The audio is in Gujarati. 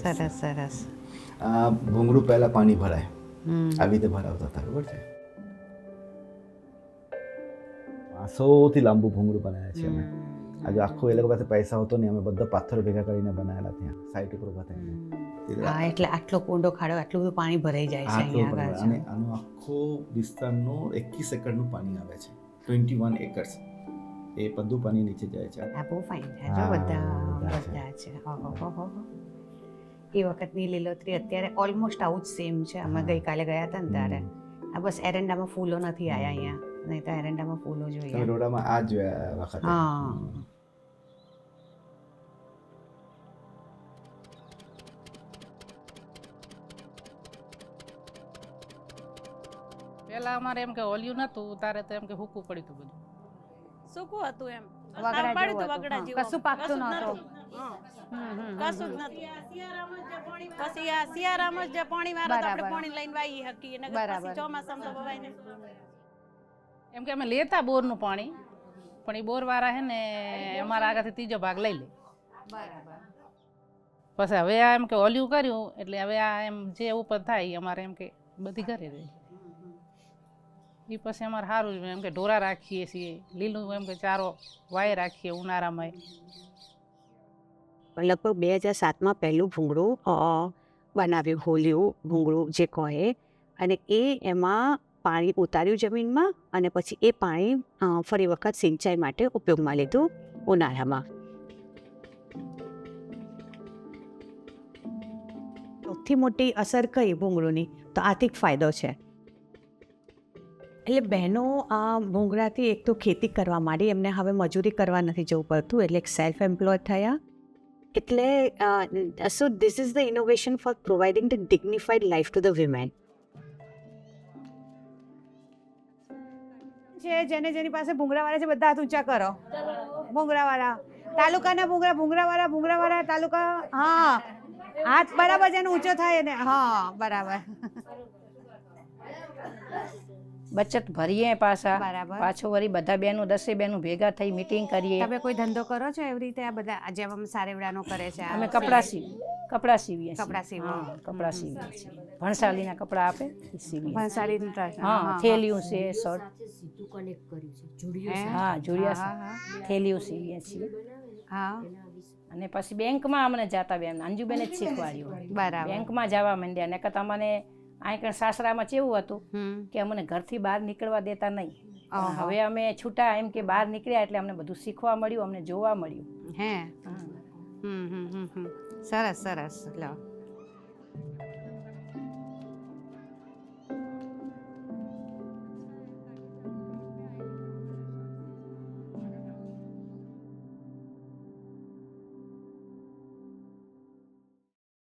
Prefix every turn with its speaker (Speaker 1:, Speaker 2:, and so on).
Speaker 1: સરસ સરસ.
Speaker 2: આ ભૂંગળું પહેલાં પાણી ભરાય, આવી રીતે ભરાવતા હતા, ખબર છે? સૌથી લાંબુ ભૂંગળું બનાવ્યા છે અમે. આજે આખું એ લોકો પાસે પૈસા હતો નહીં, અમે બધા પાથરો ભેગા કરીને બનાવેલા ત્યાં સાઈડ ઉપર ઉભા થઈને.
Speaker 1: હા, એટલે આટલો કુંડો ખાડો, આટલું બધું પાણી ભરાઈ જાય છે અહીંયા આગળ.
Speaker 2: અને આનો આખો વિસ્તારનો 21 એકરનું પાણી આવે છે, 21 એકર્સ. એ બધું પાણી નીચે જાય છે.
Speaker 1: આ બહુ ફાઇન છે જો, બધા છે. ઓહો, એ વખતની લીલોતરી અત્યારે ઓલમોસ્ટ આવું જ સેમ છે. અમે ગઈકાલે ગયા હતા ને ત્યારે આ બસ એરંડામાં ફૂલો નથી આવ્યા અહીંયા, નહીં તો એરંડામાં ફૂલો જોઈએ.
Speaker 2: રોડામાં આ જ વખત.
Speaker 1: હા,
Speaker 3: પેલા અમારે એમ કે ઓલ્યું નતું, તારે તો એમ કે હૂકું પડ્યું હતું બધું.
Speaker 4: સૂકું હતું એમ,
Speaker 1: વગડા
Speaker 4: પડ્યું
Speaker 1: જેવું
Speaker 4: હતું, વગડા
Speaker 1: હતું.
Speaker 4: જેવું.
Speaker 1: કશું પાકતું નહોતું.
Speaker 4: કશું જ નતું. પછી આ શિયાળામાં જ જે પાણી વાળા તો આપણે
Speaker 1: બરાબર.
Speaker 4: પાણી લઈને વાવી શકીએ, નકર
Speaker 1: બરાબર.
Speaker 4: પછી ચોમાસામાં તો વવાય નહીં.
Speaker 3: એમ કે અમે લેતા બોરનું પાણી, પણ એ બોર વાળા હે ને અમારા આગળથી ત્રીજો ભાગ લઈ લે. પછી હવે આ એમ કે ઓલ્યું કર્યું એટલે હવે આ એમ જે ઉપર થાય એ અમારે એમ કે બધી ઘરે રહે. એ પછી અમારે સારું એમ કે ઢોરા રાખીએ છીએ, લીલું એમ કે ચારો વાય રાખીએ ઉનાળામાં.
Speaker 5: લગભગ 2007માં પહેલું ભૂંગળું બનાવ્યું, હોલ્યું ભૂંગળું જે કહે, અને એમાં પાણી ઉતાર્યું જમીનમાં, અને પછી એ પાણી ફરી વખત સિંચાઈ માટે ઉપયોગમાં લીધું ઉનાળામાં. સૌથી મોટી અસર કઈ ભૂંગળુની? તો આર્થિક ફાયદો છે. એટલે બહેનો આ ભૂંગળાથી એક તો ખેતી કરવા માંડી, એમને હવે મજૂરી કરવા નથી જવું પડતું, એટલે એક સેલ્ફ એમ્પ્લોય થયા. એટલે so this is the innovation four providing the ડિગ્નિફાઈડ life to the women.
Speaker 1: છે જેની પાસે ભૂંગળાવાળા છે બધા હાથ ઊંચા કરો. ભૂંગળાવાળા તાલુકાના ભૂંગળાવાળા તાલુકા. હા, હાથ બરાબર જેનો ઊંચો થાય ને. હા, બરાબર.
Speaker 6: બચત ભરીએ પાછા,
Speaker 1: બરાબર.
Speaker 6: પાછો વળી બધા બેનું 10 બેનું ભેગા થઈ મીટિંગ કરીએ.
Speaker 1: તમે કોઈ ધંધો કરો છો એવી રીતે? આ બધા જેમ સારેવડાનો કરે છે
Speaker 6: અમે કપડાં સીવીએ છીએ.
Speaker 1: કપડાં સીવો.
Speaker 6: હા, કપડાં સીવીએ છીએ. ભણસાલીના કપડાં આપે એ સીવીએ.
Speaker 1: ભણસાલીનું ટ્રસ્ટ.
Speaker 6: હા, થેલીયું છે, શર્ટ.
Speaker 1: હે?
Speaker 6: હા, જોડિયા
Speaker 1: હા,
Speaker 6: છે,
Speaker 1: હા.
Speaker 6: થેલીયું સીવીએ છીએ.
Speaker 1: હા,
Speaker 6: અને પછી બેંકમાં અમને જાતા બેન અંજુબેને જ શીખવાડ્યું.
Speaker 1: બરાબર.
Speaker 6: બેંકમાં જવા માંડ્યા. ને કતા મને અહીં સાસરામાં કેવું હતું કે અમને ઘરથી બહાર નીકળવા દેતા નહીં. પણ હવે અમે છૂટા એમ કે બહાર નીકળ્યા એટલે અમને બધું શીખવા મળ્યું, અમને જોવા મળ્યું.
Speaker 1: હે?
Speaker 6: હા.
Speaker 1: સરસ સરસ. લો.